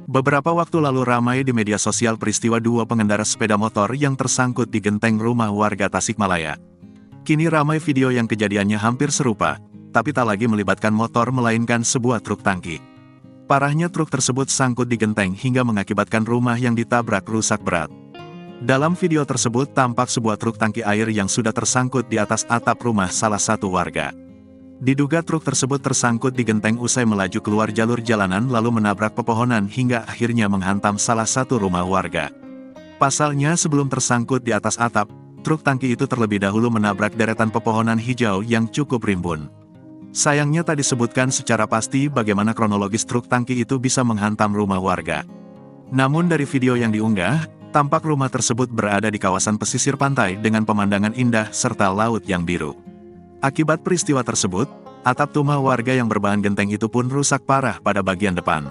Beberapa waktu lalu ramai di media sosial peristiwa dua pengendara sepeda motor yang tersangkut di genteng rumah warga Tasikmalaya. Kini ramai video yang kejadiannya hampir serupa, tapi tak lagi melibatkan motor melainkan sebuah truk tangki. Parahnya truk tersebut sangkut di genteng hingga mengakibatkan rumah yang ditabrak rusak berat. Dalam video tersebut tampak sebuah truk tangki air yang sudah tersangkut di atas atap rumah salah satu warga. Diduga truk tersebut tersangkut di genteng usai melaju keluar jalur jalanan lalu menabrak pepohonan hingga akhirnya menghantam salah satu rumah warga. Pasalnya sebelum tersangkut di atas atap, truk tangki itu terlebih dahulu menabrak deretan pepohonan hijau yang cukup rimbun. Sayangnya tak disebutkan secara pasti bagaimana kronologis truk tangki itu bisa menghantam rumah warga. Namun dari video yang diunggah, tampak rumah tersebut berada di kawasan pesisir pantai dengan pemandangan indah serta laut yang biru. Akibat peristiwa tersebut, atap rumah warga yang berbahan genteng itu pun rusak parah pada bagian depan.